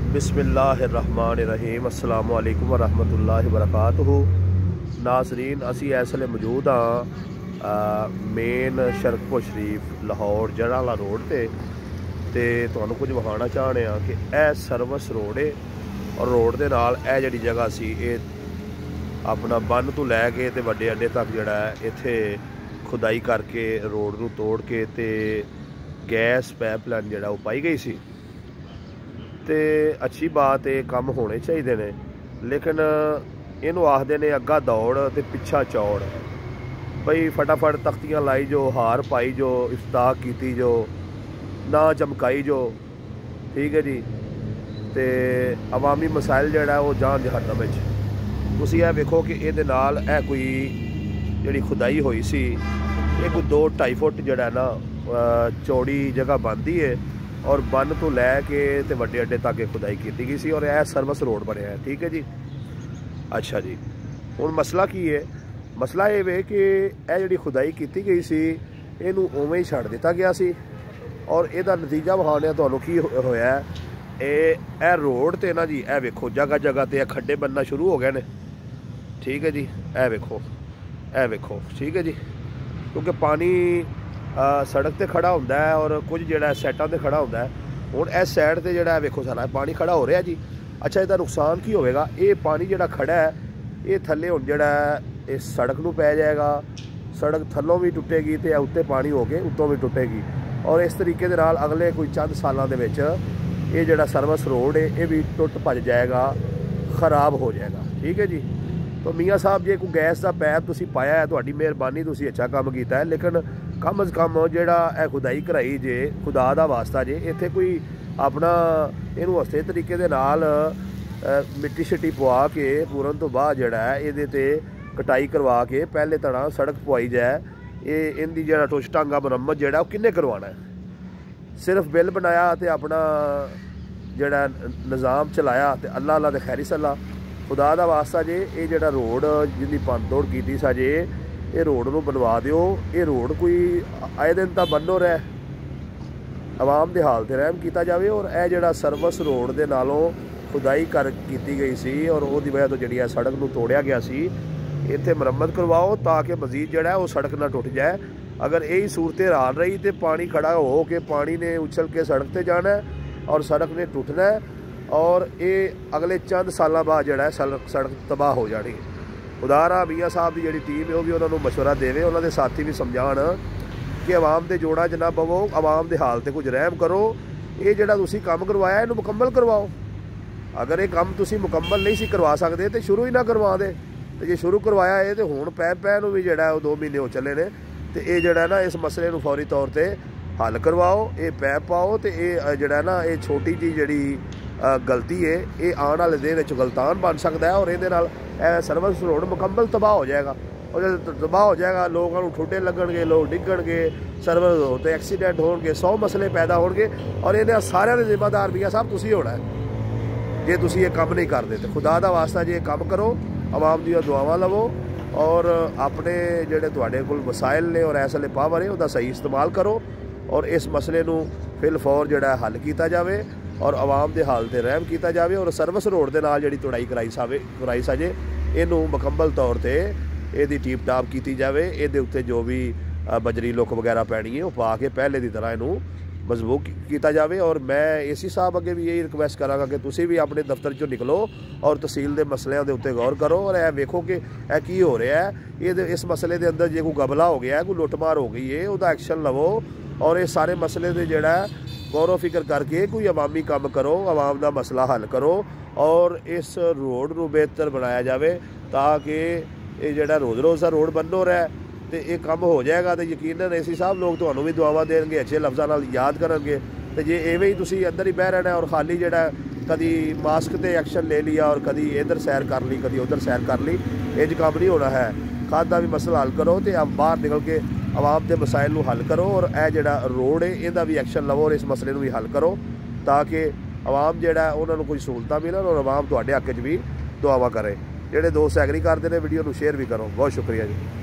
बिस्मिल्लाहिर्रहमानिर्रहीम अस्सलामु अलैकुम वरहमतुल्लाहि वबरकातुहू। नाज़रीन असी इस वेले मौजूद हाँ मेन शरकपुर शरीफ लाहौर जड़ाला रोड ते तुहानू कुछ विखाना चाहने कि यह सर्विस रोड है और रोड के नाल यह जिहड़ी जगह सी अपना बन तो लैके ते वड्डे अड्डे तक जिहड़ा है इत्थे खुदाई करके रोड नू तोड़ के ते गैस पाइपलाइन जिहड़ा वो पाई गई सी। तो अच्छी बात है, काम होने चाहिए ने, लेकिन इनू आखते ने अग्गा दौड़ तो पिछा चौड़। बई फटाफट तख्तियां लाई जो, हार पाई जो, इफ्ताह की जो, ना चमकाई जो, ठीक है जी। तो अवामी मसाइल जोड़ा वो जान जहन्नम विच। तुसीं यह वेखो कि ये कोई जिहड़ी खुदाई हुई सी ये कोई 2-2.5 फुट जिहड़ा ना चौड़ी जगह बनती है और बन तो लैके ते वड्डे अड्डे तक खुदाई की गई सी और यह सर्विस रोड बनया है, ठीक है जी। अच्छा जी, हुण मसला की है? मसला ये वे कि यह जिहड़ी खुदाई की गई सी इनू उवें ही छड्ड दिता गया सी और इहदा नतीजा विखाने तुहानू की होया। ए रोड ते ना जी ए वेखो जगह जगह ते खड्डे बनना शुरू हो गए ने, ठीक है जी। ए वेखो ठीक है जी, क्योंकि पानी सड़क ते खड़ा होंदा है और कुछ जिहड़ा सैटां ते खड़ा होंदा है। हुण इस साइड ते जिहड़ा वेखो सारा पानी खड़ा हो रहा जी। अच्छा, इसदा नुकसान की होवेगा? ये पानी जिहड़ा खड़ा है ये थल्ले हुण जिहड़ा इस सड़क नूं पै जाएगा, सड़क थल्लों भी टुटेगी ते उत्ते पानी हो के उत्तों भी टुटेगी और इस तरीके दे नाल अगले कोई चंद सालों दे विच ये जिहड़ा सर्विस रोड है ये भी टुट भज जाएगा, खराब हो जाएगा, ठीक है जी। तो मियाँ साहब जे कोई गैस का पैप तुसीं पाया है, तुहाडी मेहरबानी, तुसीं अच्छा काम कीता है, लेकिन कम अज़ कम जिहड़ा खुदाई कराई जे, खुदा दा वास्ता जे, इत्थे कोई अपना इनू अस्ते तरीके दे नाल मिट्टी शिट्टी पवा के पूरन तो बाद जिहड़ा है इहदे ते कटाई करवा के पहले तड़ा सड़क पवाई जाए। ये इनकी जिहड़ा टुश टांगा मरम्मत जिहड़ा किन्ने करवाना है? सिर्फ बिल बनाया तो अपना जिहड़ा निज़ाम चलाया तो अल्लाह अल्लाह दे खैरी सल्ला। खुदा दा वास्ता जे ये जिहड़ा रोड जिंदी भन तोड़ की सा जे ये रोड नूं बनवा दिओ। ये रोड कोई आए दिन तो बन हो रहा है, आवाम दे हाल ते रहम किया जाए और यह जिहड़ा सर्विस रोड दे नालों खुदाई की गई सी और उसकी वजह तो जिहड़ी सड़क नूं तोड़िया गया सी, इत्थे मरम्मत करवाओ ताकि मजीद जिहड़ा वो सड़क ना टुट जाए। अगर यही सूरत हाल रही तो पानी खड़ा हो के पानी ने उछल के सड़क ते जाना है और सड़क ने टुटना है और ये अगले चंद सालों बाद जिहड़ा सड़क तबाह हो जानी। खुदारा मियाँ साहब की जिहड़ी टीम है वो भी उन्होंने मशवरा देवे, उन्होंने साथी भी समझाण कि आवाम के जोड़ा च ना पवो, आवाम के हाल ते कुछ रहम करो। ये जिहड़ा तुसीं काम करवाया इहनूं मुकम्मल करवाओ। अगर ये काम तुसीं मुकम्मल नहीं सी करवा सकते तो शुरू ही ना करवा दे, तो जे शुरू करवाया है तो हुण पै नूं भी जिहड़ा 2 महीने हो चले ने, तो ये जिहड़ा ना इस मसले नूं फौरी तौर पर हल करवाओ, ये पैप पाओ तो ये जिहड़ा ना ये छोटी जी जिहड़ी गलती है ये आने वाले दिन गलतान बन सकता है और ये सर्विस रोड मुकम्मल तबाह हो जाएगा। और जब तबाह हो जाएगा लोगों को ठुडे लगणगे, लोग डिगणगे, सर्विस रोड ते एक्सीडेंट होणगे, 100 मसले पैदा होणगे और इन्हें सारे जिम्मेदार मियाँ साहब तुसीं होना है जे तुसीं ये काम नहीं करते। तो खुदा दा वास्ता जे काम करो, आवाम दी दुआवां लवो और अपने जिहड़े तुहाडे कोल वसाइल ने और इस वेले पावर है उसका सही इस्तेमाल करो और इस मसले नूं फिल फौर जिहड़ा हल किया जाए और आवाम के हाल ते रहम किया जाए और सर्विस रोड के नाल जिहड़ी तोड़ाई कराई साजे इनू मुकम्मल तौर पर यदी टीप टाप की जाए। ये उत्ते जो भी बजरी लुक वगैरह पैनी है वो पा के पहले की तरह इनू मजबूत किया जाए। और मैं एसी साहब अगे भी यही रिक्वेस्ट कराँगा कि तुसीं भी अपने दफ्तर चो निकलो और तहसील के मसलों के उत्ते गौर करो और यह वेखो कि यह की हो रहा है। ये इस मसले के अंदर जो कोई गबला हो गया, कोई लुटमार हो गई है, उसका एक्शन लवो और इस सारे मसले के जिहड़ा गौर फिक्र करके कोई अवामी काम करो, आवाम का मसला हल करो और इस रोड को बेहतर बनाया जाए ताकि ये जिहड़ा रोज़ रोज़ का रोड बन हो रहा है तो ये काम हो जाएगा। तो यकीनन एसी साहब लोग तुहानू भी दुआवां देंगे, अच्छे लफ्ज़ों नाल याद करेंगे। तो जे इवें ही तुसीं अंदर ही बह रहना और खाली जिहड़ा कदी मास्क ते एक्शन ले लिया और कदी इधर सैर कर ली कदी उधर सैर कर ली, इंज काम नहीं होना है। खादा भी मसला हल करो तो बाहर निकल के आवाम के मसाइल नूं हल करो और यह जिहड़ा रोड है इहदा भी एक्शन लवो और इस मसले नूं भी हल करो ताकि आवाम जिहड़ा उन्हां नूं कोई सहूलतां मिलन और आवाम तुहाडे हक च भी दुआवां करे। जिहड़े दोस्त एग्री करते हैं वीडियो नूं शेयर भी करो। बहुत शुक्रिया जी।